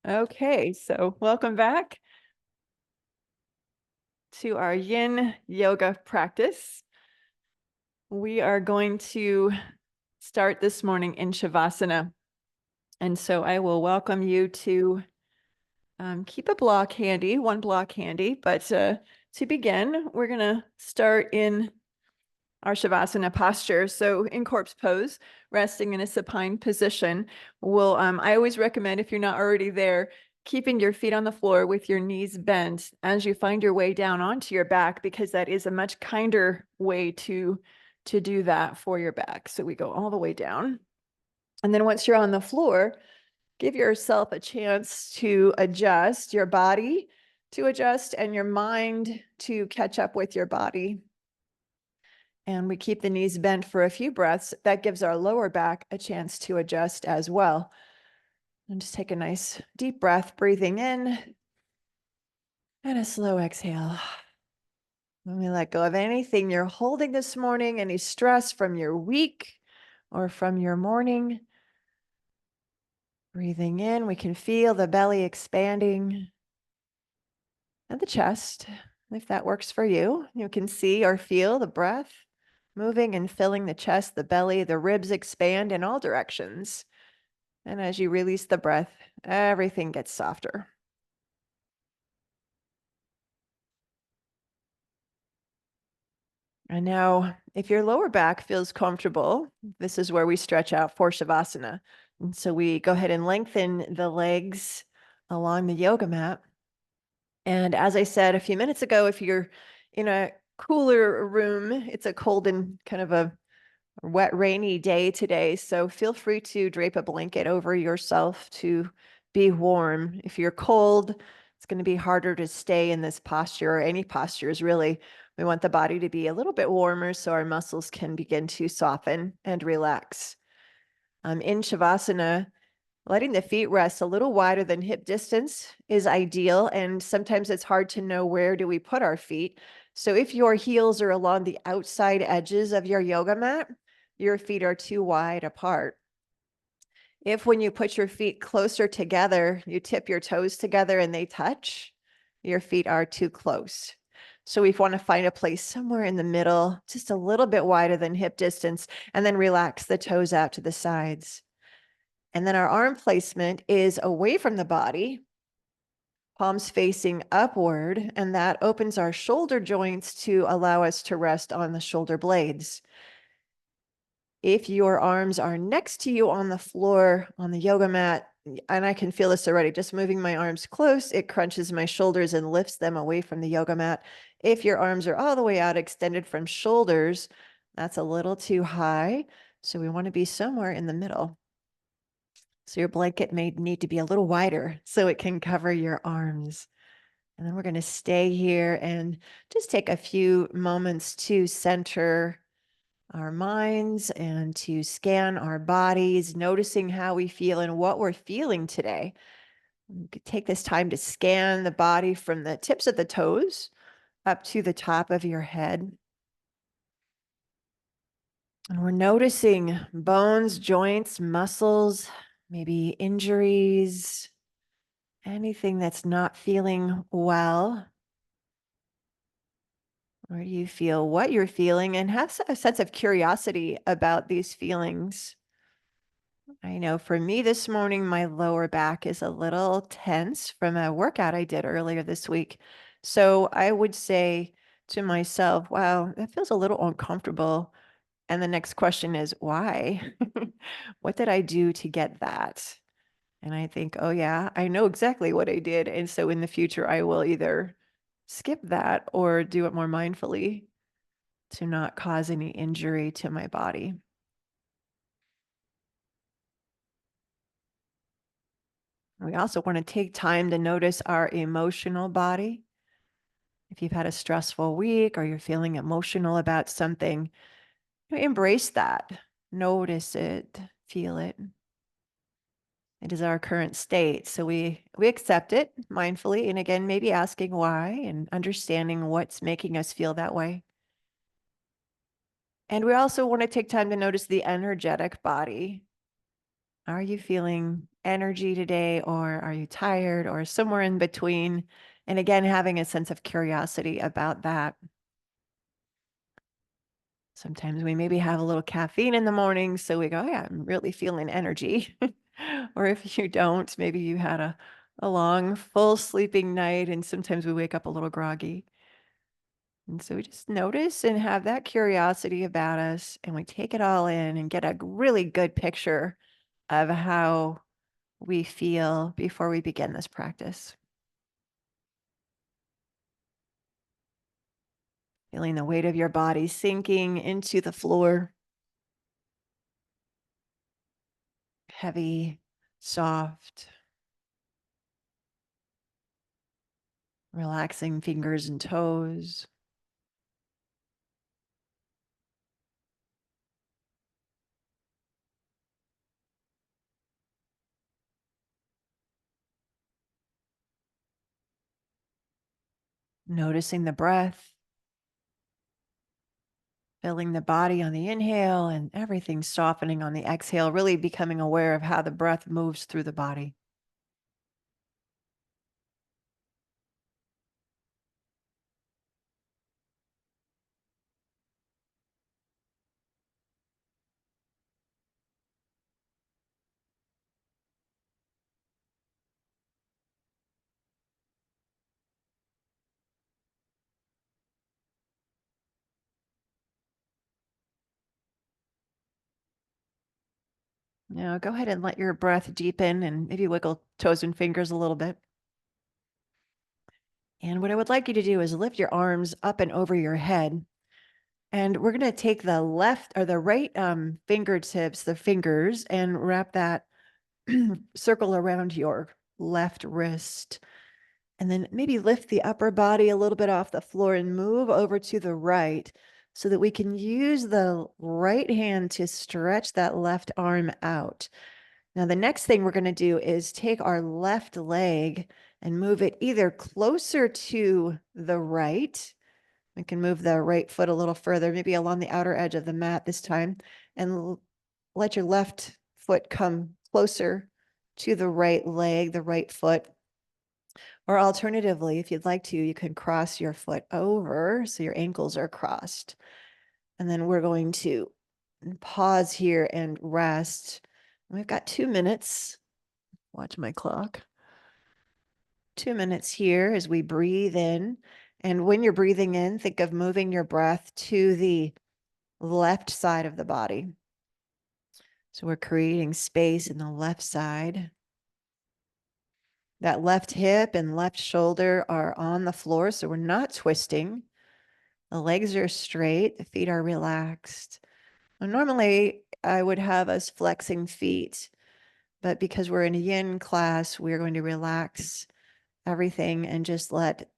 Okay, so welcome back to our yin yoga practice. We are going to start this morning in Shavasana. And so I will welcome you to keep a block handy, one block handy. But to begin, we're going to start in our Shavasana posture. So in corpse pose, resting in a supine position, I always recommend, if you're not already there, keeping your feet on the floor with your knees bent as you find your way down onto your back, because that is a much kinder way to do that for your back. So we go all the way down. And then once you're on the floor, give yourself a chance to adjust your body, to adjust, and your mind to catch up with your body. And we keep the knees bent for a few breaths. That gives our lower back a chance to adjust as well. And just take a nice deep breath, breathing in and a slow exhale. When we let go of anything you're holding this morning, any stress from your week or from your morning, breathing in, we can feel the belly expanding and the chest. If that works for you, you can see or feel the breath moving and filling the chest, the belly, the ribs expand in all directions. And as you release the breath, everything gets softer. And now, if your lower back feels comfortable, this is where we stretch out for Shavasana. And so we go ahead and lengthen the legs along the yoga mat. And as I said a few minutes ago, if you're in a cooler room, it's a cold and kind of a wet, rainy day today. So feel free to drape a blanket over yourself to be warm. If you're cold, it's going to be harder to stay in this posture, or any postures really. We want the body to be a little bit warmer so our muscles can begin to soften and relax. In Shavasana, letting the feet rest a little wider than hip distance is ideal. And sometimes it's hard to know where do we put our feet. So if your heels are along the outside edges of your yoga mat, your feet are too wide apart. If when you put your feet closer together, you tip your toes together and they touch, your feet are too close. So we want to find a place somewhere in the middle, just a little bit wider than hip distance, and then relax the toes out to the sides. And then our arm placement is away from the body, palms facing upward, and that opens our shoulder joints to allow us to rest on the shoulder blades. If your arms are next to you on the floor, on the yoga mat, and I can feel this already, just moving my arms close, it crunches my shoulders and lifts them away from the yoga mat. If your arms are all the way out, extended from shoulders, that's a little too high. So we want to be somewhere in the middle. So your blanket may need to be a little wider so it can cover your arms. And then we're going to stay here and just take a few moments to center our minds and to scan our bodies, noticing how we feel and what we're feeling today. You could take this time to scan the body from the tips of the toes up to the top of your head. And we're noticing bones, joints, muscles, maybe injuries, anything that's not feeling well. Where do you feel what you're feeling, and have a sense of curiosity about these feelings? I know for me this morning, my lower back is a little tense from a workout I did earlier this week. So I would say to myself, wow, that feels a little uncomfortable. And the next question is, why? What did I do to get that? And I think, oh, yeah, I know exactly what I did. And so in the future, I will either skip that or do it more mindfully to not cause any injury to my body. We also want to take time to notice our emotional body. If you've had a stressful week or you're feeling emotional about something, embrace that. Notice it, feel it. It is our current state. So we accept it mindfully. And again, maybe asking why and understanding what's making us feel that way. And we also want to take time to notice the energetic body. Are you feeling energy today, or are you tired, or somewhere in between? And again, having a sense of curiosity about that. Sometimes we maybe have a little caffeine in the morning, so we go, yeah, I'm really feeling energy. Or if you don't, maybe you had a long, full sleeping night, and sometimes we wake up a little groggy. And so we just notice and have that curiosity about us, and we take it all in and get a really good picture of how we feel before we begin this practice. Feeling the weight of your body sinking into the floor, heavy, soft, relaxing fingers and toes. Noticing the breath, filling the body on the inhale, and everything softening on the exhale, really becoming aware of how the breath moves through the body. Now go ahead and let your breath deepen and maybe wiggle toes and fingers a little bit. And what I would like you to do is lift your arms up and over your head. And we're going to take the left or the right fingertips, the fingers, and wrap that circle around your left wrist. And then maybe lift the upper body a little bit off the floor and move over to the right so that we can use the right hand to stretch that left arm out. Now, the next thing we're going to do is take our left leg and move it either closer to the right. We can move the right foot a little further, maybe along the outer edge of the mat this time, and let your left foot come closer to the right leg, the right foot. Or alternatively, if you'd like to, you can cross your foot over so your ankles are crossed. And then we're going to pause here and rest. We've got 2 minutes. Watch my clock. 2 minutes here as we breathe in. And when you're breathing in, think of moving your breath to the left side of the body. So we're creating space in the left side. That left hip and left shoulder are on the floor, so we're not twisting. The legs are straight, the feet are relaxed. Now, normally, I would have us flexing feet, but because we're in a yin class, we're going to relax everything and just let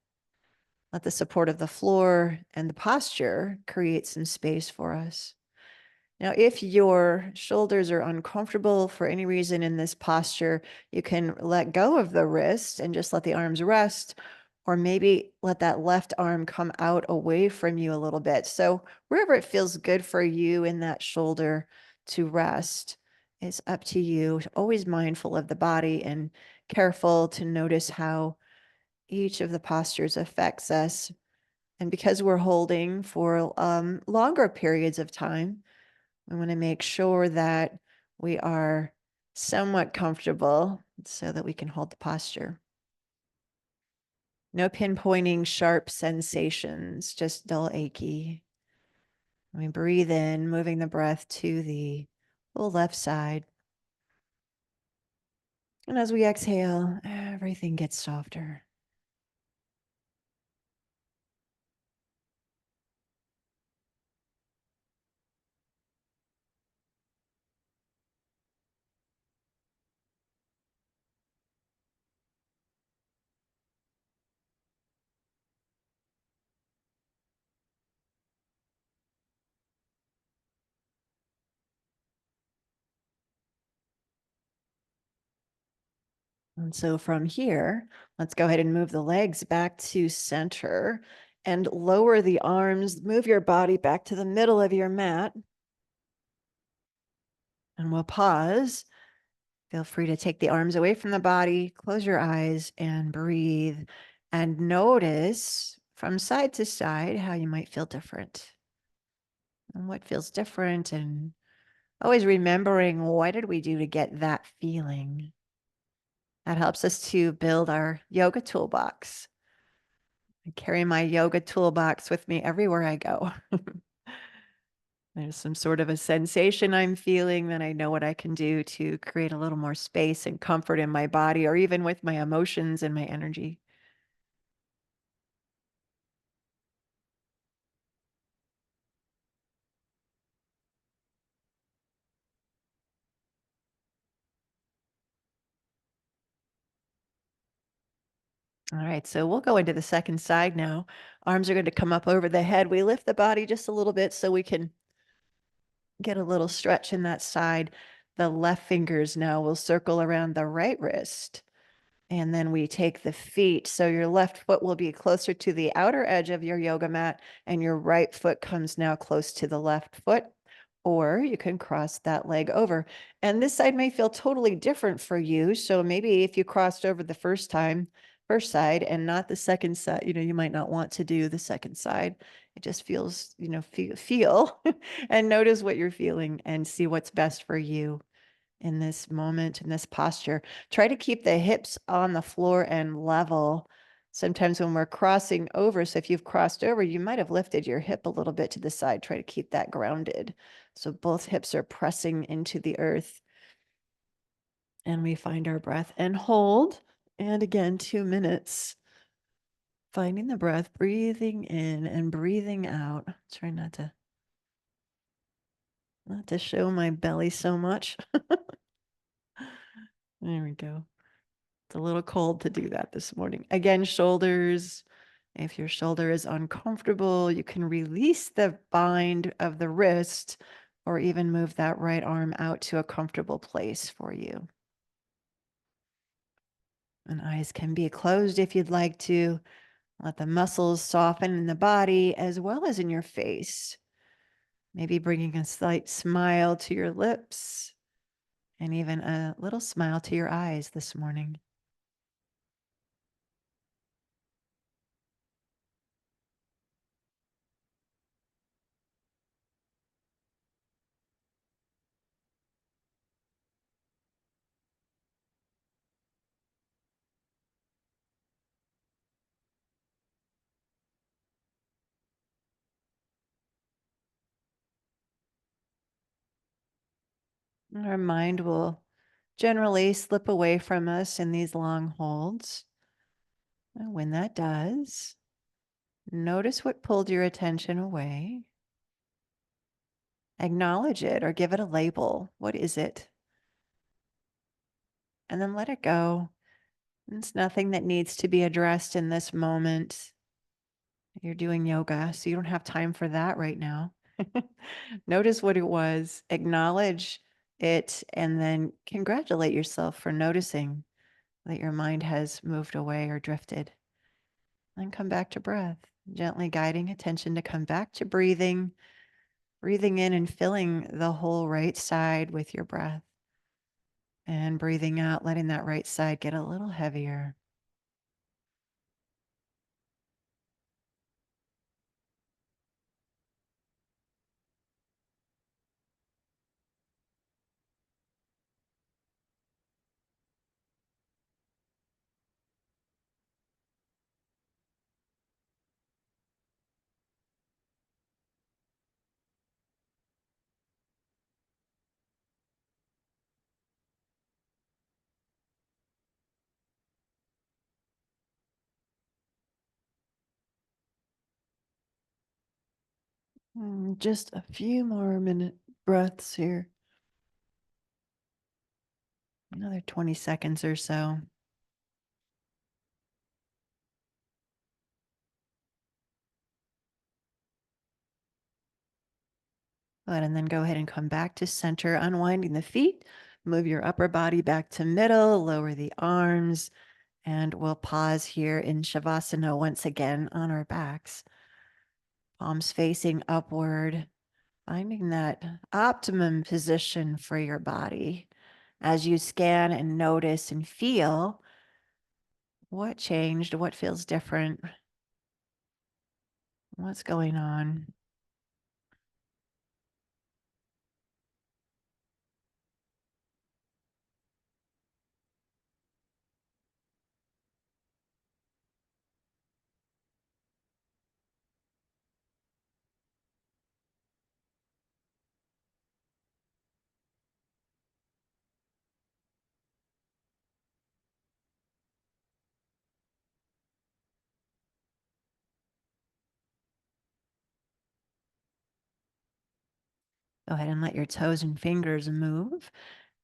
the support of the floor and the posture create some space for us. Now, if your shoulders are uncomfortable for any reason in this posture, you can let go of the wrist and just let the arms rest, or maybe let that left arm come out away from you a little bit. So wherever it feels good for you in that shoulder to rest, it's up to you. Always mindful of the body and careful to notice how each of the postures affects us. And because we're holding for longer periods of time, we want to make sure that we are somewhat comfortable so that we can hold the posture. No pinpointing sharp sensations, just dull, achy. We breathe in, moving the breath to the left side. And as we exhale, everything gets softer. And so from here, let's go ahead and move the legs back to center and lower the arms. Move your body back to the middle of your mat. And we'll pause Feel free to take the arms away from the body, close your eyes and breathe, and notice from side to side how you might feel different and what feels different, and always remembering, what did we do to get that feeling? That helps us to build our yoga toolbox. I carry my yoga toolbox with me everywhere I go. There's some sort of a sensation I'm feeling, then I know what I can do to create a little more space and comfort in my body, or even with my emotions and my energy. All right, so we'll go into the second side now. Arms are going to come up over the head. We lift the body just a little bit so we can get a little stretch in that side. The left fingers now will circle around the right wrist. And then we take the feet. So your left foot will be closer to the outer edge of your yoga mat, and your right foot comes now close to the left foot. Or you can cross that leg over. And this side may feel totally different for you. So maybe if you crossed over the first side and not the second side, you might not want to do the second side. It just feels, feel and notice what you're feeling and see what's best for you in this moment, in this posture. Try to keep the hips on the floor and level. Sometimes when we're crossing over, so if you've crossed over, you might have lifted your hip a little bit to the side. Try to keep that grounded. So both hips are pressing into the earth. And we find our breath and hold. And again, 2 minutes. Finding the breath, breathing in and breathing out. Try not to show my belly so much. There we go. It's a little cold to do that this morning. Again, shoulders. If your shoulder is uncomfortable, you can release the bind of the wrist or even move that right arm out to a comfortable place for you. And eyes can be closed if you'd like to. Let the muscles soften in the body as well as in your face. Maybe bringing a slight smile to your lips and even a little smile to your eyes this morning. Our mind will generally slip away from us in these long holds. And when that does, notice what pulled your attention away. Acknowledge it or give it a label. What is it? And then let it go. It's nothing that needs to be addressed in this moment. You're doing yoga, so you don't have time for that right now. Notice what it was, acknowledge it, and then congratulate yourself for noticing that your mind has moved away or drifted. Then come back to breath, gently guiding attention to come back to breathing, breathing in and filling the whole right side with your breath. And breathing out, letting that right side get a little heavier. Just a few more breaths here. Another 20 seconds or so. Good, and then go ahead and come back to center, unwinding the feet. Move your upper body back to middle, lower the arms, and we'll pause here in Shavasana once again on our backs. Palms facing upward, finding that optimum position for your body. as you scan and notice and feel what changed, what feels different, what's going on. Go ahead and let your toes and fingers move.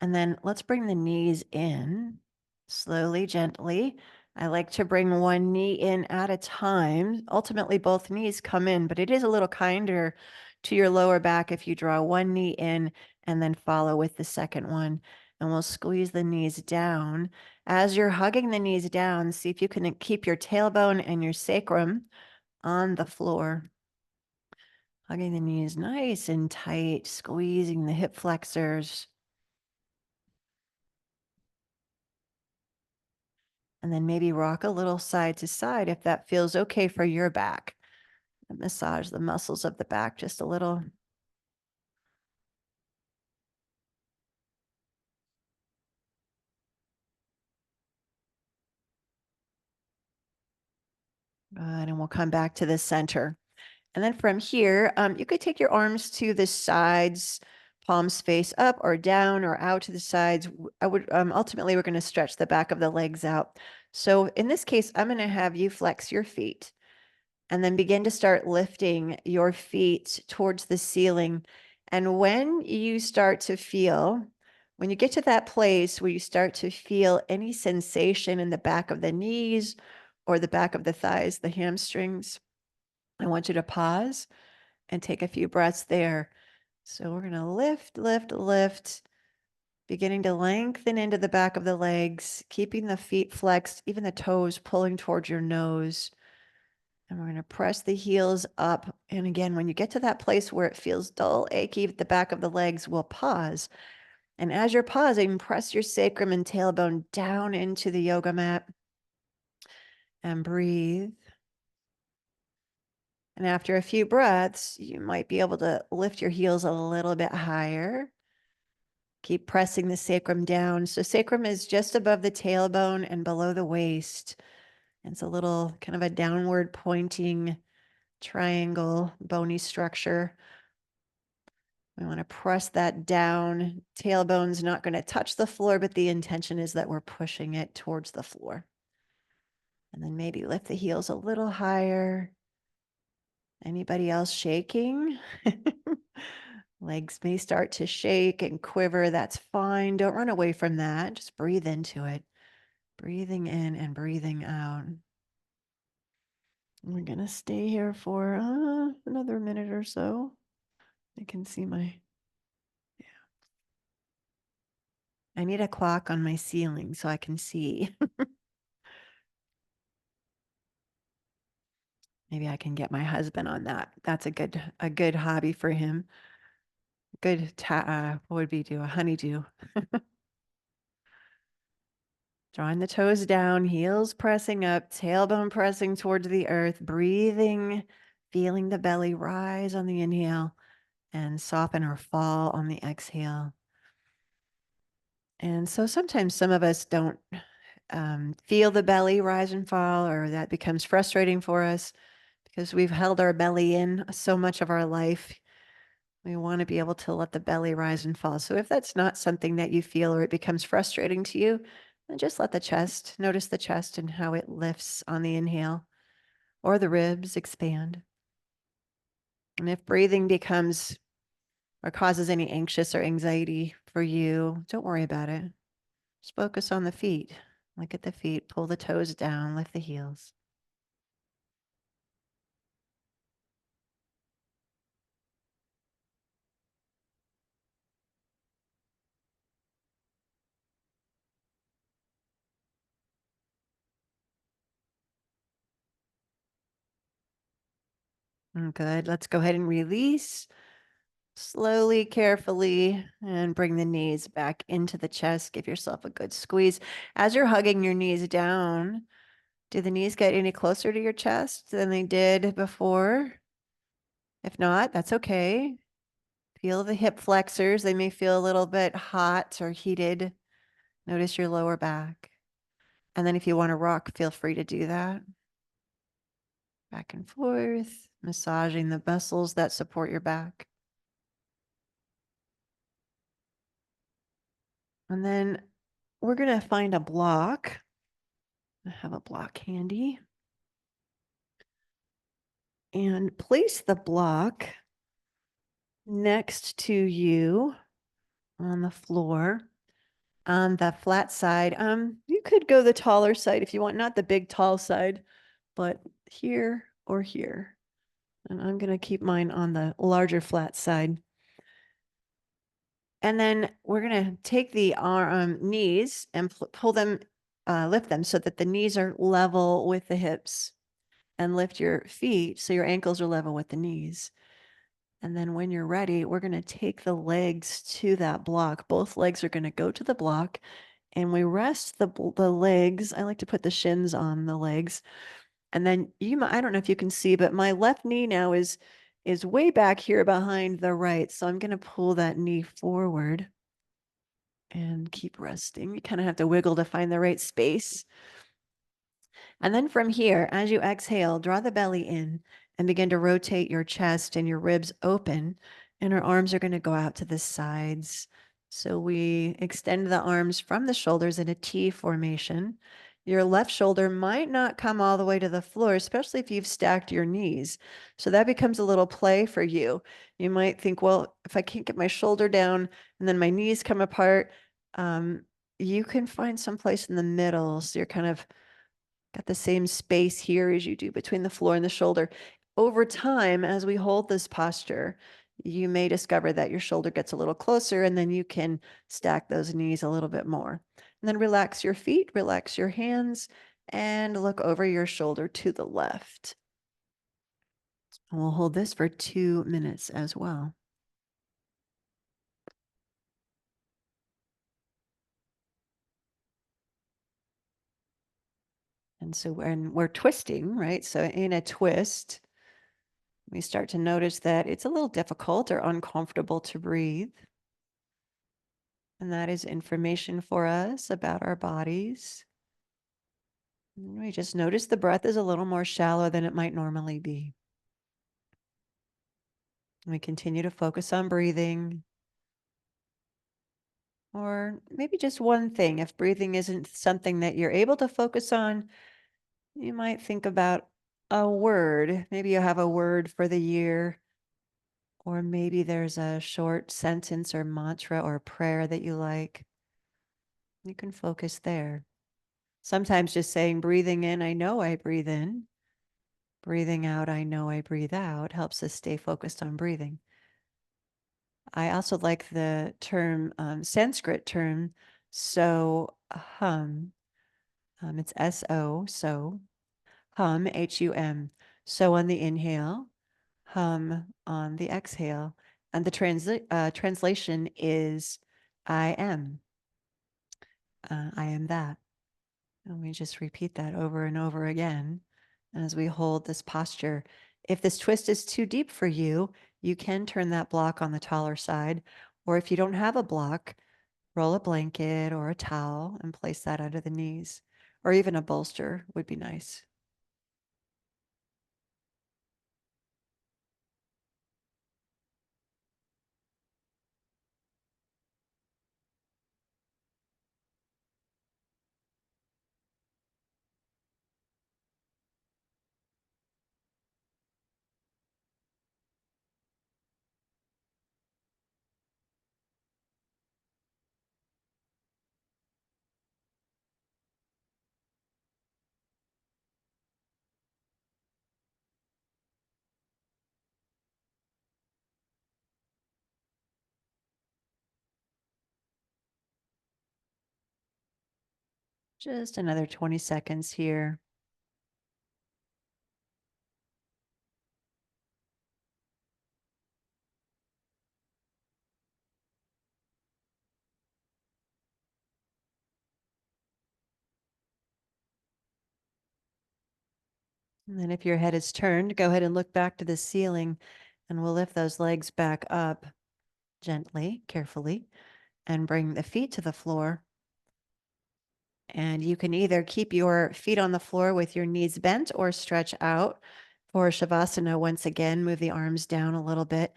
And then let's bring the knees in slowly, gently. I like to bring one knee in at a time. Ultimately, both knees come in, but it is a little kinder to your lower back if you draw one knee in and then follow with the second one. And we'll squeeze the knees down. As you're hugging the knees down, see if you can keep your tailbone and your sacrum on the floor. Hugging the knees nice and tight, squeezing the hip flexors. And then maybe rock a little side to side if that feels okay for your back. Massage the muscles of the back just a little. Good, and we'll come back to the center. And then from here, you could take your arms to the sides, palms face up or down or out to the sides. I would ultimately, we're going to stretch the back of the legs out. So in this case, I'm going to have you flex your feet and then begin to start lifting your feet towards the ceiling. And when you start to feel, when you get to that place where you start to feel any sensation in the back of the knees or the back of the thighs, the hamstrings, I want you to pause and take a few breaths there. So we're going to lift, lift, lift, beginning to lengthen into the back of the legs, keeping the feet flexed, even the toes pulling towards your nose. And we're going to press the heels up. And again, when you get to that place where it feels dull, achy at the back of the legs, we'll pause. And as you're pausing, press your sacrum and tailbone down into the yoga mat and breathe. And after a few breaths, you might be able to lift your heels a little bit higher. Keep pressing the sacrum down. So sacrum is just above the tailbone and below the waist. It's a little kind of a downward pointing triangle, bony structure. We want to press that down. Tailbone's not going to touch the floor, but the intention is that we're pushing it towards the floor. And then maybe lift the heels a little higher. Anybody else shaking? Legs may start to shake and quiver. That's fine. Don't run away from that. Just breathe into it. Breathing in and breathing out. We're going to stay here for another minute or so. I can see my, I need a clock on my ceiling so I can see. Maybe I can get my husband on that. That's a good hobby for him. Good, what would we do? A honeydew. Drawing the toes down, heels pressing up, tailbone pressing towards the earth, breathing, feeling the belly rise on the inhale and soften or fall on the exhale. And so sometimes some of us don't feel the belly rise and fall, or that becomes frustrating for us because we've held our belly in so much of our life. We want to be able to let the belly rise and fall. So if that's not something that you feel or it becomes frustrating to you, then just let the chest, notice the chest and how it lifts on the inhale or the ribs expand. And if breathing becomes or causes any anxious or anxiety for you, don't worry about it. Just focus on the feet. Look at the feet, pull the toes down, lift the heels. Good. Let's go ahead and release. Slowly, carefully, and bring the knees back into the chest. Give yourself a good squeeze. As you're hugging your knees down, do the knees get any closer to your chest than they did before? If not, that's okay. Feel the hip flexors. They may feel a little bit hot or heated. Notice your lower back. And then if you want to rock, feel free to do that. Back and forth, massaging the muscles that support your back. And then we're going to find a block. I have a block handy. And place the block next to you on the floor on the flat side. You could go the taller side if you want, not the big tall side, but here or here. And I'm going to keep mine on the larger flat side. And then we're going to take the knees and pull them, lift them so that the knees are level with the hips, and lift your feet so your ankles are level with the knees. And then when you're ready, we're going to take the legs to that block. Both legs are going to go to the block, and we rest the legs. I like to put the shins on the legs. And then I don't know if you can see, but my left knee now is way back here behind the right. So I'm going to pull that knee forward and keep resting. You kind of have to wiggle to find the right space. And then from here, as you exhale, draw the belly in and begin to rotate your chest and your ribs open. And our arms are going to go out to the sides. So we extend the arms from the shoulders in a T formation. Your left shoulder might not come all the way to the floor, especially if you've stacked your knees. So that becomes a little play for you. You might think, well, if I can't get my shoulder down and then my knees come apart, you can find some place in the middle. So you're kind of got the same space here as you do between the floor and the shoulder. Over time, as we hold this posture, you may discover that your shoulder gets a little closer, and then you can stack those knees a little bit more. And then relax your feet, relax your hands, and look over your shoulder to the left. And we'll hold this for 2 minutes as well. And so when we're twisting, right? So in a twist, we start to notice that it's a little difficult or uncomfortable to breathe. And that is information for us about our bodies. And we just notice the breath is a little more shallow than it might normally be. We continue to focus on breathing. Or maybe just one thing. If breathing isn't something that you're able to focus on, you might think about a word. Maybe you have a word for the year, or maybe there's a short sentence or mantra or prayer that you like. You can focus there. Sometimes just saying, breathing in, I know I breathe in. Breathing out, I know I breathe out, helps us stay focused on breathing. I also like the term, Sanskrit term, so hum. It's S-O, so hum, H-U-M. So on the inhale, hum on the exhale. And the translation is I am. I am that. And we just repeat that over and over again as we hold this posture. If this twist is too deep for you, you can turn that block on the taller side. Or if you don't have a block, roll a blanket or a towel and place that under the knees. Or even a bolster would be nice. Just another 20 seconds here. And then if your head is turned, go ahead and look back to the ceiling, and we'll lift those legs back up gently, carefully, and bring the feet to the floor. And you can either keep your feet on the floor with your knees bent or stretch out for Shavasana. Once again, move the arms down a little bit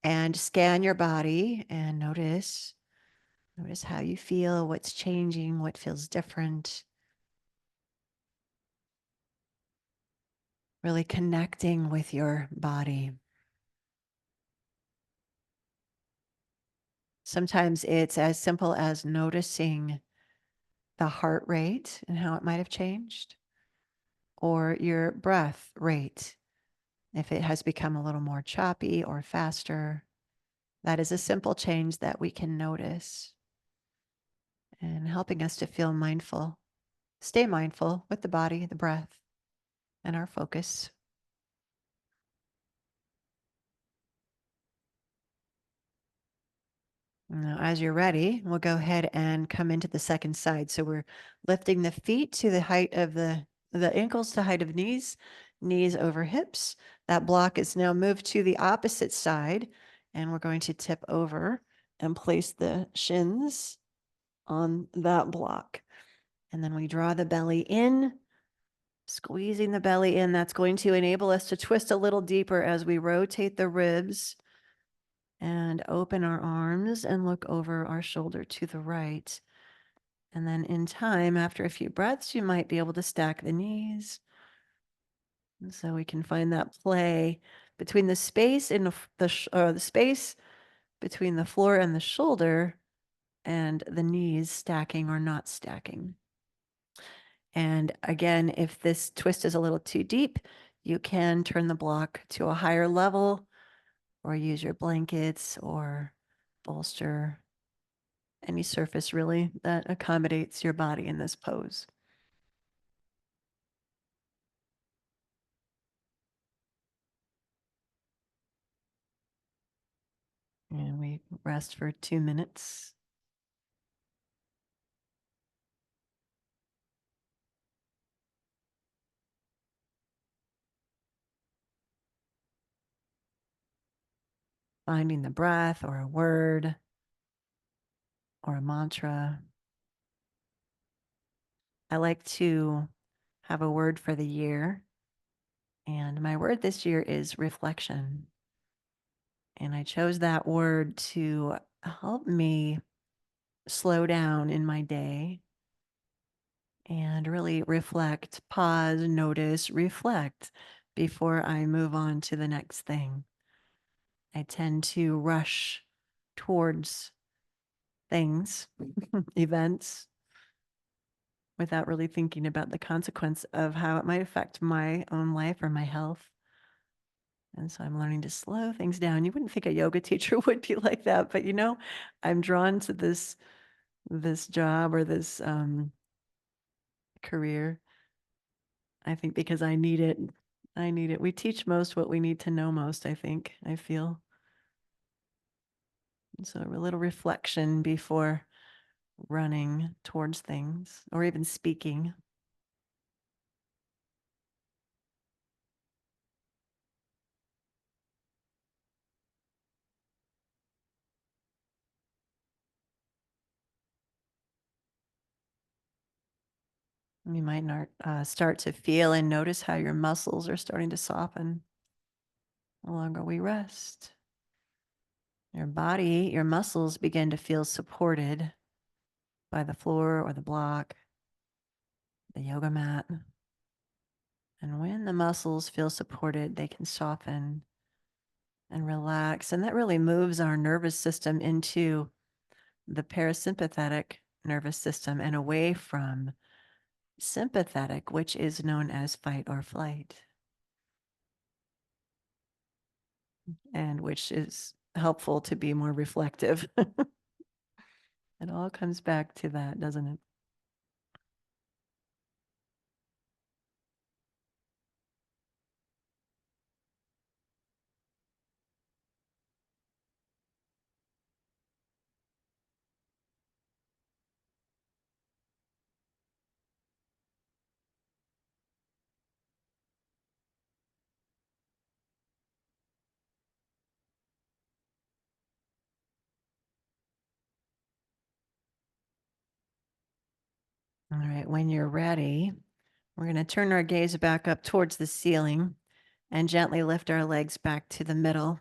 and scan your body and notice how you feel, what's changing, what feels different. Really connecting with your body. Sometimes it's as simple as noticing the heart rate and how it might have changed, or your breath rate, if it has become a little more choppy or faster. That is a simple change that we can notice and helping us to feel mindful. Stay mindful with the body, the breath, and our focus. Now, as you're ready, we'll go ahead and come into the second side. So we're lifting the feet to the height of the ankles to height of knees, knees over hips. That block is now moved to the opposite side, and we're going to tip over and place the shins on that block. And then we draw the belly in, squeezing the belly in. That's going to enable us to twist a little deeper as we rotate the ribs and open our arms and look over our shoulder to the right. And then in time, after a few breaths, you might be able to stack the knees. And so we can find that play between the space in the space between the floor and the shoulder and the knees stacking or not stacking. And again, if this twist is a little too deep, you can turn the block to a higher level or use your blankets or bolster, any surface really that accommodates your body in this pose. And we rest for 2 minutes. Finding the breath or a word or a mantra. I like to have a word for the year. And my word this year is reflection. And I chose that word to help me slow down in my day and really reflect, pause, notice, reflect before I move on to the next thing. I tend to rush towards things, events, without really thinking about the consequence of how it might affect my own life or my health. And so I'm learning to slow things down. You wouldn't think a yoga teacher would be like that, but I'm drawn to this job or this career. I think because I need it. I need it. We teach most what we need to know most, I think, I feel. And so a little reflection before running towards things or even speaking. You might not start to feel and notice how your muscles are starting to soften the longer we rest. Your body, your muscles begin to feel supported by the floor or the block, the yoga mat. And when the muscles feel supported, they can soften and relax. And that really moves our nervous system into the parasympathetic nervous system and away from sympathetic, which is known as fight or flight, and which is helpful to be more reflective. It all comes back to that, doesn't it? All right, when you're ready, we're going to turn our gaze back up towards the ceiling and gently lift our legs back to the middle.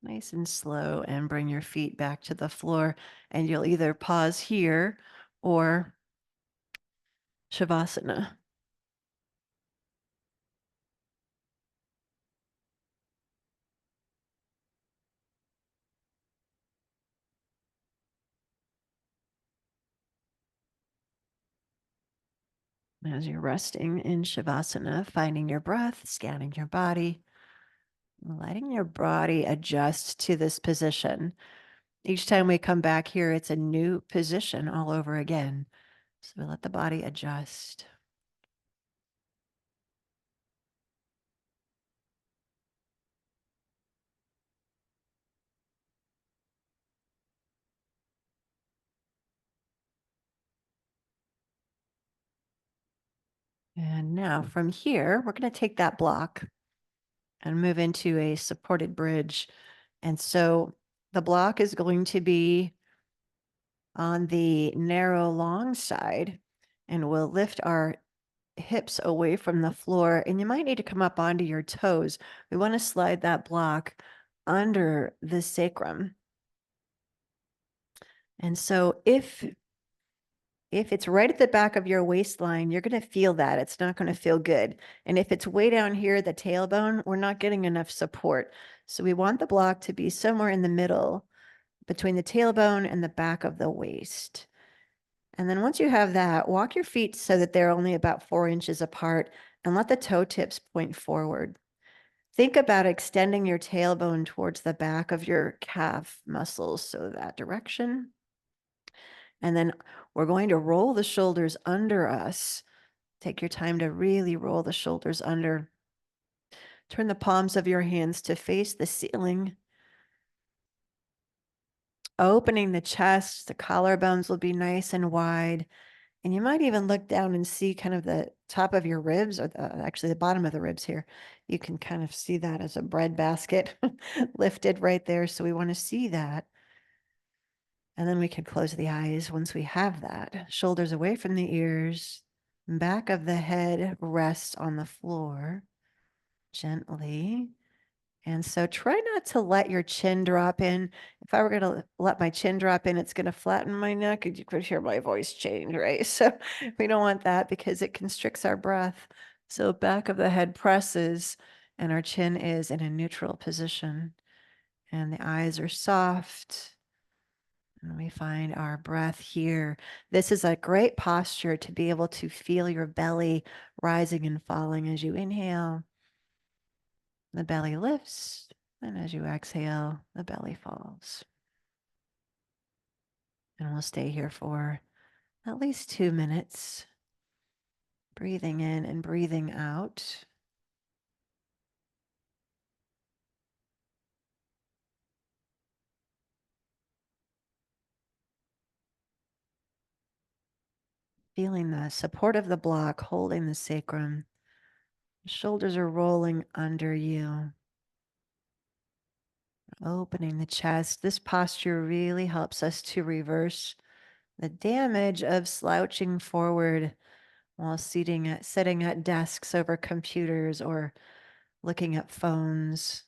Nice and slow, and bring your feet back to the floor. And you'll either pause here or Shavasana. As you're resting in Shavasana, finding your breath, scanning your body, letting your body adjust to this position. Each time we come back here, it's a new position all over again. So we let the body adjust. And now from here, we're going to take that block and move into a supported bridge. And so the block is going to be on the narrow, long side, and we'll lift our hips away from the floor. And you might need to come up onto your toes. We want to slide that block under the sacrum. And so if it's right at the back of your waistline, you're going to feel that. It's not going to feel good. And if it's way down here, the tailbone, we're not getting enough support. So we want the block to be somewhere in the middle between the tailbone and the back of the waist. And then once you have that, walk your feet so that they're only about 4 inches apart and let the toe tips point forward. Think about extending your tailbone towards the back of your calf muscles, so that direction. And then we're going to roll the shoulders under us. Take your time to really roll the shoulders under. Turn the palms of your hands to face the ceiling. Opening the chest, the collarbones will be nice and wide. And you might even look down and see kind of the top of your ribs, or actually the bottom of the ribs here. You can kind of see that as a bread basket lifted right there. So we want to see that. And then we can close the eyes once we have that. Shoulders away from the ears. Back of the head rests on the floor gently. And so try not to let your chin drop in. If I were going to let my chin drop in, it's going to flatten my neck and you could hear my voice change, right? So we don't want that because it constricts our breath. So back of the head presses and our chin is in a neutral position and the eyes are soft. And we find our breath here. This is a great posture to be able to feel your belly rising and falling as you inhale. The belly lifts, and as you exhale, the belly falls. And we'll stay here for at least 2 minutes, breathing in and breathing out. Feeling the support of the block holding the sacrum. The shoulders are rolling under you. Opening the chest. This posture really helps us to reverse the damage of slouching forward while sitting at desks over computers or looking at phones.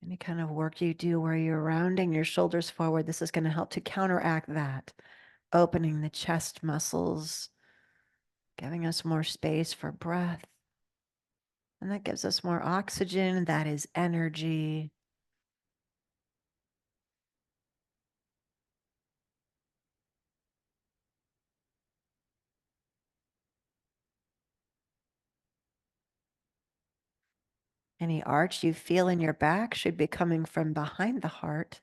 Any kind of work you do where you're rounding your shoulders forward, this is going to help to counteract that, opening the chest muscles, giving us more space for breath. And that gives us more oxygen. That is energy. Any arch you feel in your back should be coming from behind the heart,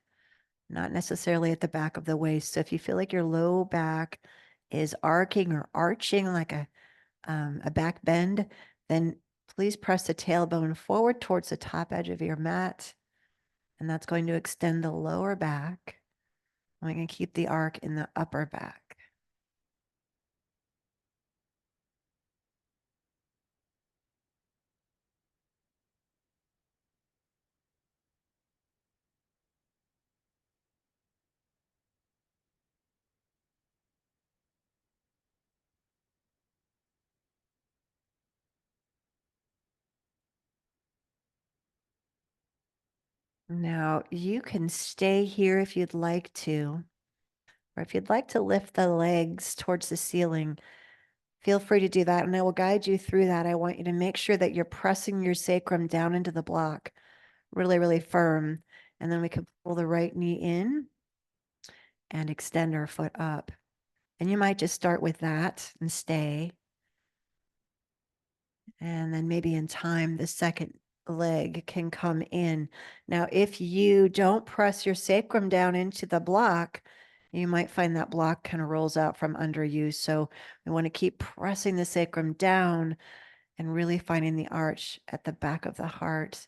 not necessarily at the back of the waist. So if you feel like your low back is arcing or arching like a back bend, then please press the tailbone forward towards the top edge of your mat. And that's going to extend the lower back. We can keep the arc in the upper back. Now you can stay here if you'd like to, or if you'd like to lift the legs towards the ceiling, feel free to do that. And I will guide you through that. I want you to make sure that you're pressing your sacrum down into the block really, really firm. And then we can pull the right knee in and extend our foot up. And you might just start with that and stay. And then maybe in time, the second leg can come in. Now, if you don't press your sacrum down into the block, you might find that block kind of rolls out from under you. So we want to keep pressing the sacrum down and really finding the arch at the back of the heart.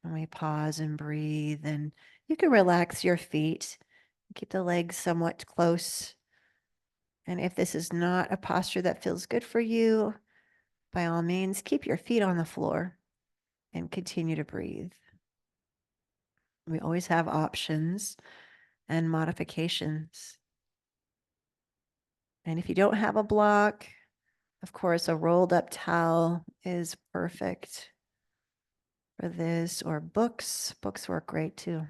And we pause and breathe, and you can relax your feet, keep the legs somewhat close. And if this is not a posture that feels good for you, by all means, keep your feet on the floor and continue to breathe. We always have options and modifications. And if you don't have a block, of course, a rolled up towel is perfect for this, or books. Books work great too.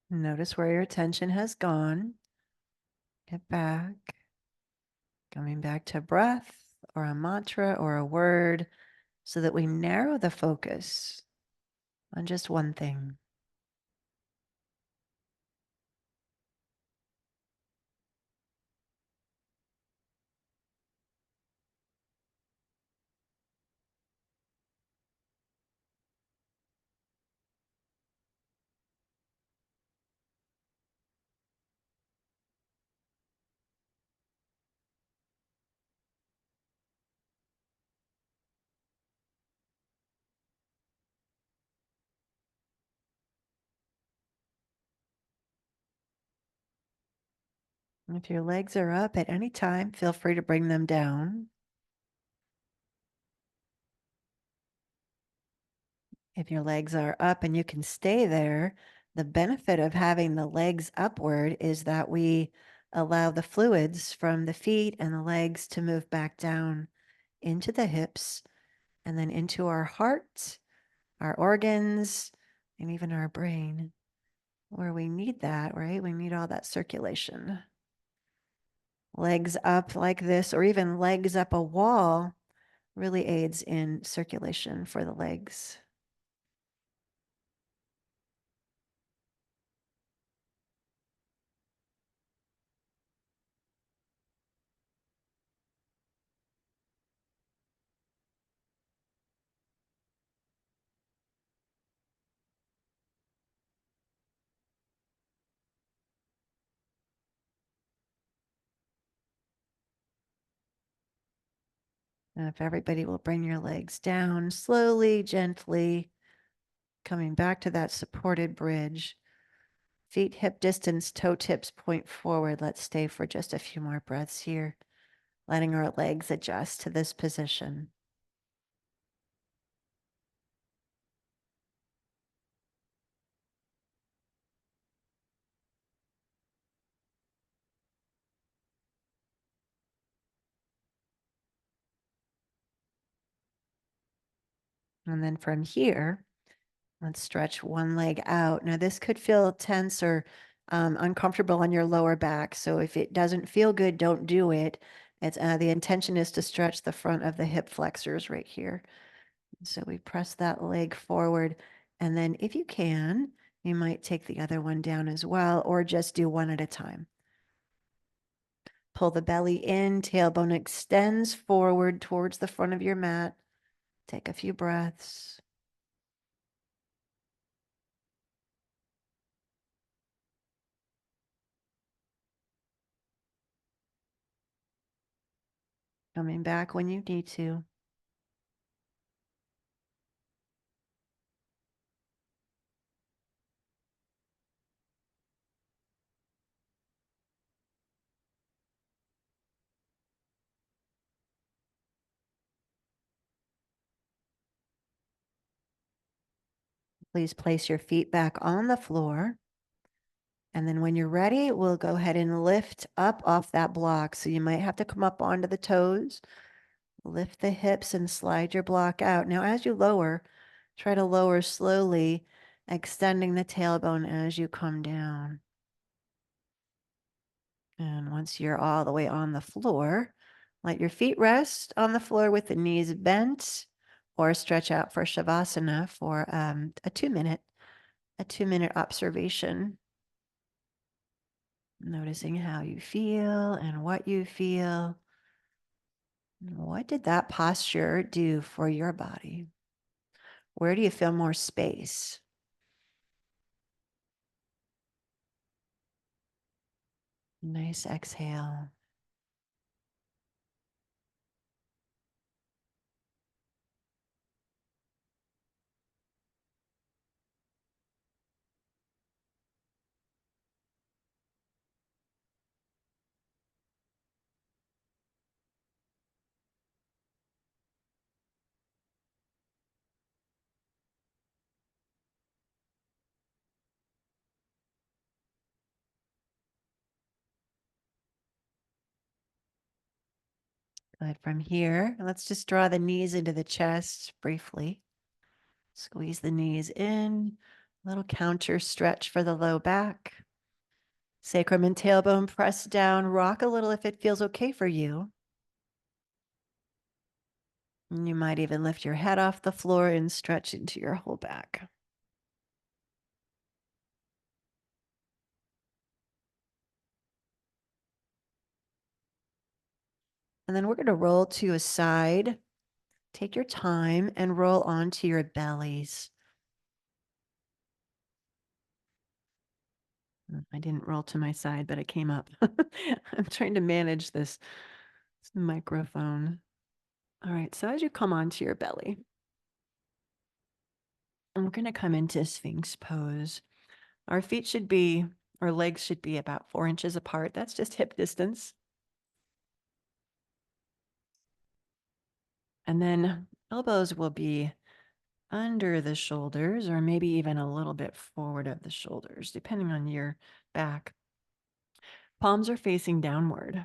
Notice where your attention has gone. Get back. Coming back to breath or a mantra or a word so that we narrow the focus on just one thing. If your legs are up at any time, feel free to bring them down. If your legs are up and you can stay there, the benefit of having the legs upward is that we allow the fluids from the feet and the legs to move back down into the hips and then into our heart, our organs, and even our brain, where we need that, right? We need all that circulation. Legs up like this, or even legs up a wall, really aids in circulation for the legs. And if everybody will bring your legs down slowly, gently, coming back to that supported bridge. Feet hip distance, toe tips point forward. Let's stay for just a few more breaths here, letting our legs adjust to this position. And then from here, let's stretch one leg out. Now, this could feel tense or uncomfortable on your lower back. So if it doesn't feel good, don't do it. It's the intention is to stretch the front of the hip flexors right here. So we press that leg forward. And then if you can, you might take the other one down as well, or just do one at a time. Pull the belly in, tailbone extends forward towards the front of your mat. Take a few breaths. Coming back when you need to. Please place your feet back on the floor. And then when you're ready, we'll go ahead and lift up off that block. So you might have to come up onto the toes, lift the hips and slide your block out. Now, as you lower, try to lower slowly, extending the tailbone as you come down. And once you're all the way on the floor, let your feet rest on the floor with the knees bent or stretch out for Shavasana for a 2-minute observation. Noticing how you feel and what you feel. What did that posture do for your body? Where do you feel more space? Nice exhale. Good. From here, let's just draw the knees into the chest briefly. Squeeze the knees in. Little counter stretch for the low back. Sacrum and tailbone press down. Rock a little if it feels okay for you. And you might even lift your head off the floor and stretch into your whole back. And then we're going to roll to a side. Take your time and roll onto your bellies. I didn't roll to my side, but it came up. I'm trying to manage this microphone. All right, so as you come onto your belly, and we're going to come into Sphinx pose. Our legs should be about 4 inches apart. That's just hip distance. And then elbows will be under the shoulders or maybe even a little bit forward of the shoulders, depending on your back. Palms are facing downward.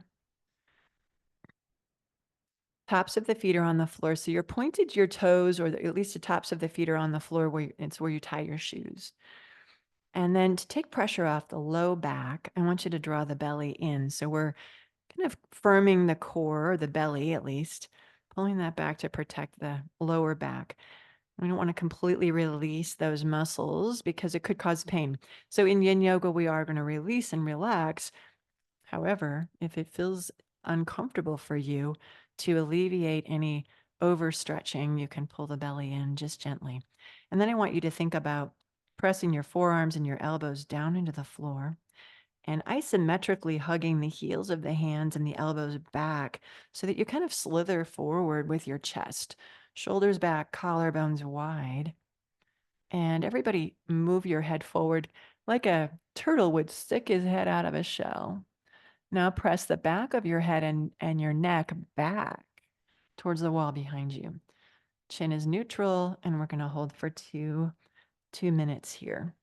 Tops of the feet are on the floor. So you're pointed to your toes, or at least the tops of the feet are on the floor where it's where you tie your shoes. And then to take pressure off the low back, I want you to draw the belly in. So we're kind of firming the core, the belly at least, pulling that back to protect the lower back. We don't want to completely release those muscles because it could cause pain. So in yin yoga, we are going to release and relax. However, if it feels uncomfortable for you, to alleviate any overstretching, you can pull the belly in just gently. And then I want you to think about pressing your forearms and your elbows down into the floor and isometrically hugging the heels of the hands and the elbows back so that you kind of slither forward with your chest, shoulders back, collarbones wide. And everybody move your head forward like a turtle would stick his head out of a shell. Now press the back of your head and your neck back towards the wall behind you. Chin is neutral, and we're going to hold for two minutes here.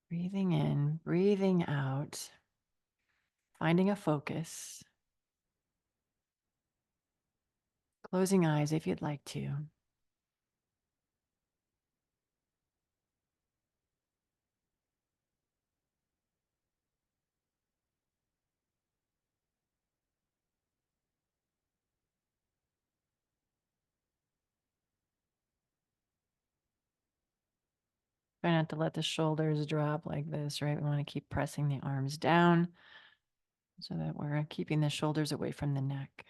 Breathing in, breathing out, finding a focus. Closing eyes if you'd like to. Try not to let the shoulders drop like this, right? We want to keep pressing the arms down so that we're keeping the shoulders away from the neck.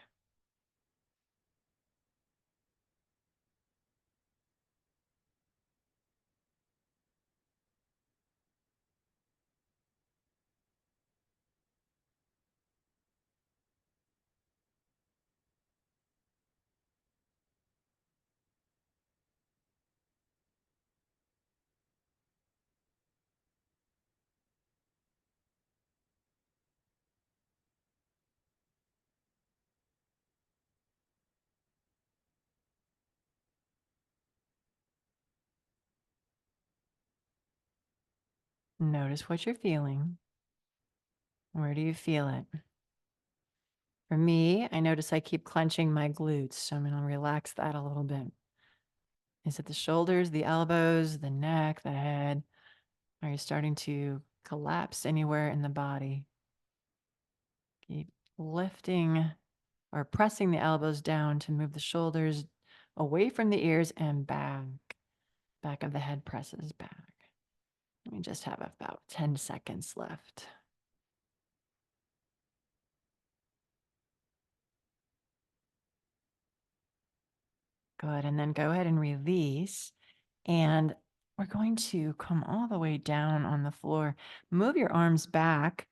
Notice what you're feeling. Where do you feel it? For me, I notice I keep clenching my glutes, so I'm going to relax that a little bit. Is it the shoulders, the elbows, the neck, the head? Are you starting to collapse anywhere in the body? Keep lifting or pressing the elbows down to move the shoulders away from the ears and back. Back of the head presses back. We just have about 10 seconds left. Good. And then go ahead and release. And we're going to come all the way down on the floor. Move your arms back.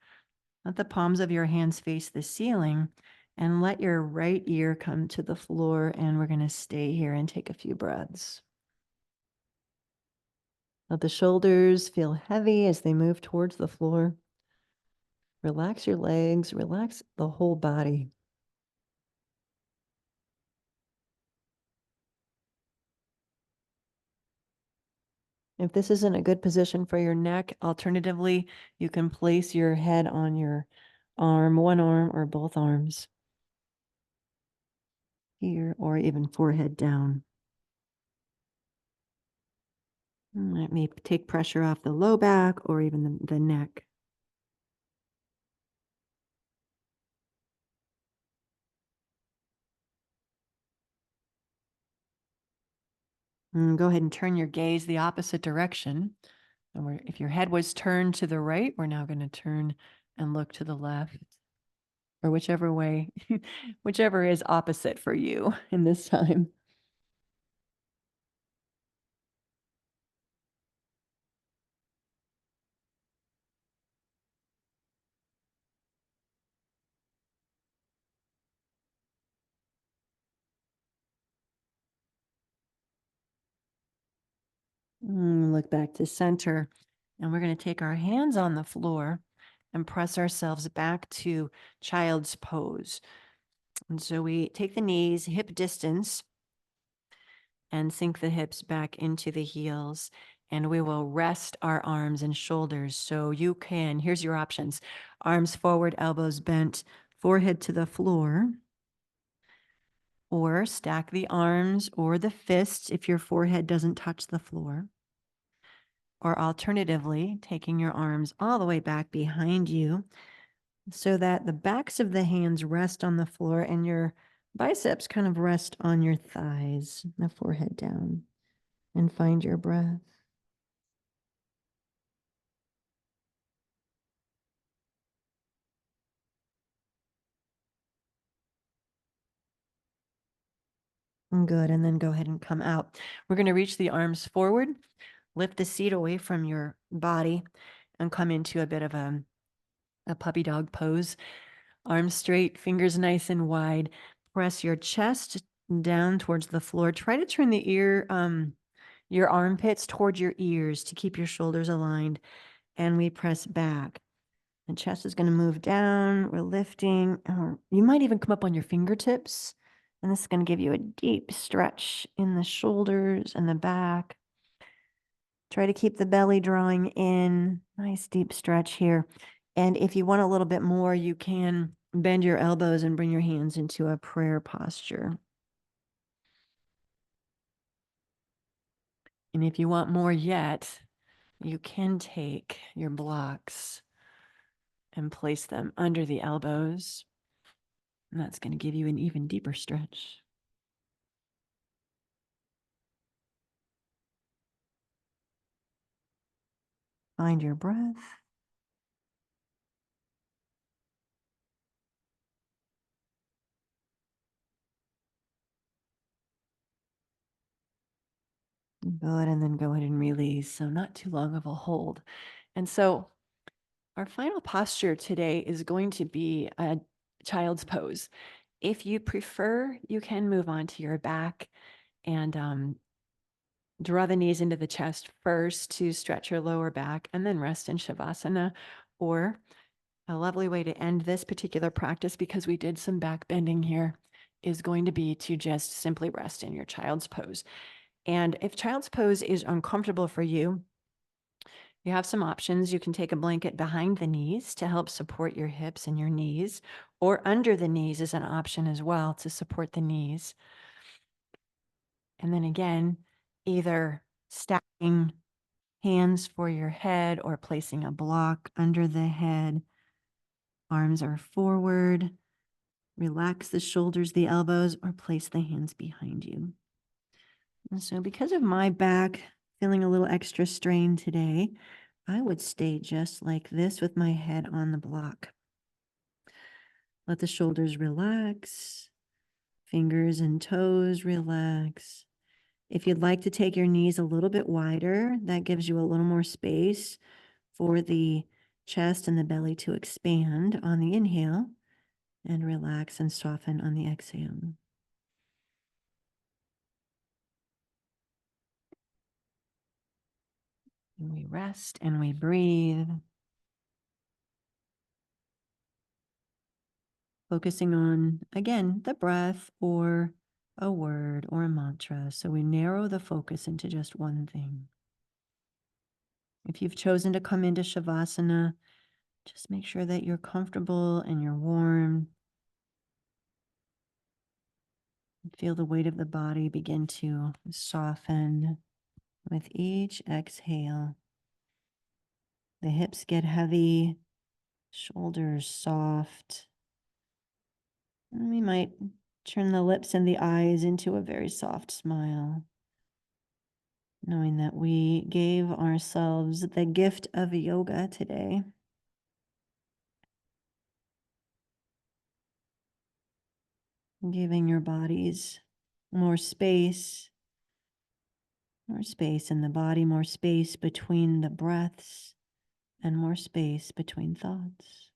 Let the palms of your hands face the ceiling and let your right ear come to the floor. And we're going to stay here and take a few breaths. Let the shoulders feel heavy as they move towards the floor. Relax your legs, relax the whole body. If this isn't a good position for your neck, alternatively, you can place your head on your arm, one arm or both arms. Here, or even forehead down. Let me take pressure off the low back or even the neck. And go ahead and turn your gaze the opposite direction. And if your head was turned to the right, we're now going to turn and look to the left, or whichever way, whichever is opposite for you in this time. Look back to center. And we're going to take our hands on the floor and press ourselves back to child's pose. And so we take the knees hip distance and sink the hips back into the heels. And we will rest our arms and shoulders. So you can, here's your options: arms forward, elbows bent, forehead to the floor. Or stack the arms or the fists if your forehead doesn't touch the floor. Or alternatively, taking your arms all the way back behind you so that the backs of the hands rest on the floor and your biceps kind of rest on your thighs, the forehead down, and find your breath. Good. And then go ahead and come out. We're going to reach the arms forward, lift the seat away from your body, and come into a bit of a puppy dog pose. Arms straight, fingers nice and wide. Press your chest down towards the floor. Try to turn the your armpits towards your ears to keep your shoulders aligned. And we press back. The chest is going to move down. We're lifting. You might even come up on your fingertips. And this is going to give you a deep stretch in the shoulders and the back. Try to keep the belly drawing in. Nice deep stretch here. And if you want a little bit more, you can bend your elbows and bring your hands into a prayer posture. And if you want more yet, you can take your blocks and place them under the elbows. And that's going to give you an even deeper stretch. Find your breath. Good, and then go ahead and release. So not too long of a hold. And so our final posture today is going to be a child's pose. If you prefer, you can move on to your back and draw the knees into the chest first to stretch your lower back and then rest in Shavasana. Or a lovely way to end this particular practice, because we did some back bending here, is going to be to just simply rest in your child's pose. And if child's pose is uncomfortable for you, You have some options. You can take a blanket behind the knees to help support your hips and your knees, or under the knees is an option as well to support the knees. And then again, either stacking hands for your head or placing a block under the head. Arms are forward. Relax the shoulders, the elbows, or place the hands behind you. And so because of my back feeling a little extra strained today, I would stay just like this with my head on the block. Let the shoulders relax, fingers and toes relax. If you'd like to take your knees a little bit wider, that gives you a little more space for the chest and the belly to expand on the inhale, and relax and soften on the exhale. And we rest and we breathe, focusing on, again, the breath or a word or a mantra. So we narrow the focus into just one thing. If you've chosen to come into Shavasana, just make sure that you're comfortable and you're warm. Feel the weight of the body begin to soften with each exhale. The hips get heavy, shoulders soft. And we might turn the lips and the eyes into a very soft smile, knowing that we gave ourselves the gift of yoga today. Giving your bodies more space in the body, more space between the breaths, and more space between thoughts.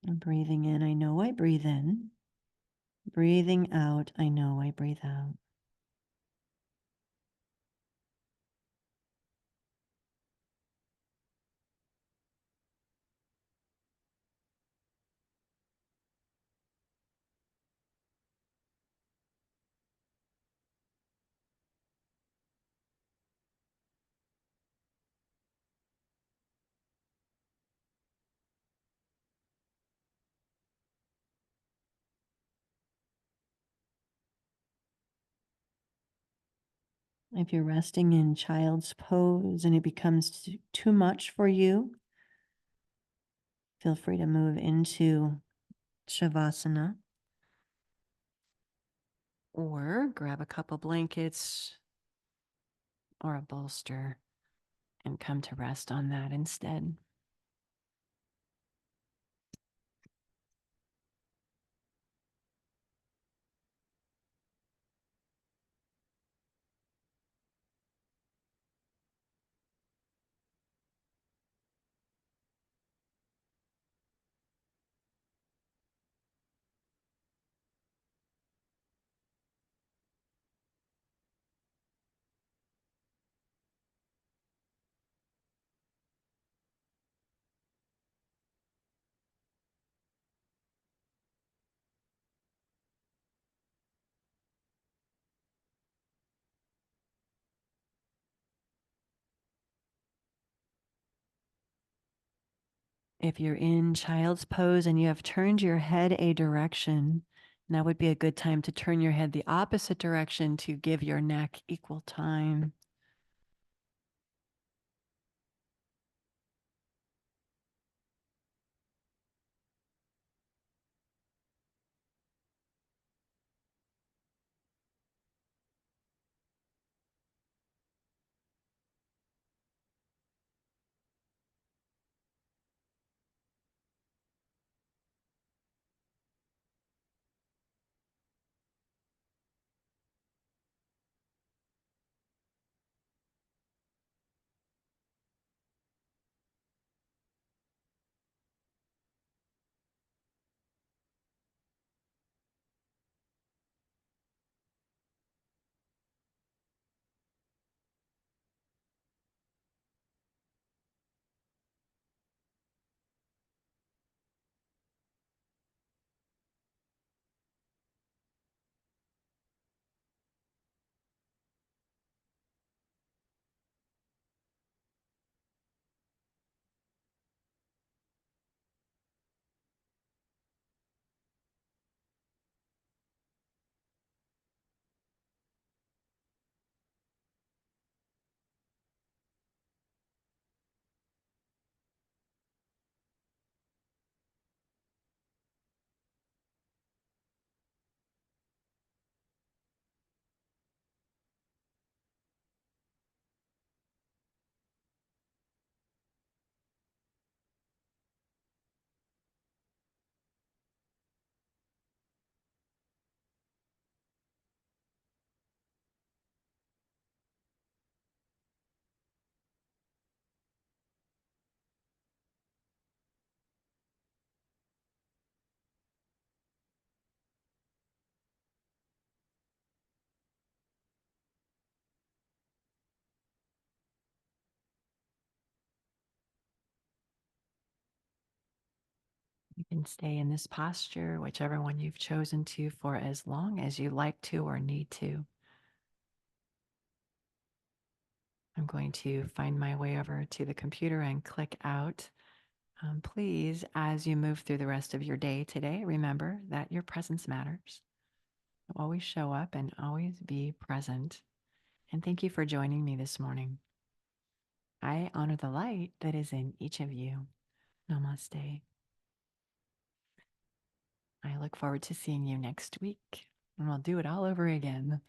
And breathing in, I know I breathe in. Breathing out, I know I breathe out. If you're resting in child's pose and it becomes too much for you, feel free to move into Shavasana or grab a couple blankets or a bolster and come to rest on that instead. If you're in child's pose and you have turned your head a direction, now would be a good time to turn your head the opposite direction to give your neck equal time. You can stay in this posture, whichever one you've chosen to, for as long as you like to or need to. I'm going to find my way over to the computer and click out. Please, as you move through the rest of your day today, remember that your presence matters. Always show up and always be present. And thank you for joining me this morning. I honor the light that is in each of you. Namaste. I look forward to seeing you next week, and we'll do it all over again.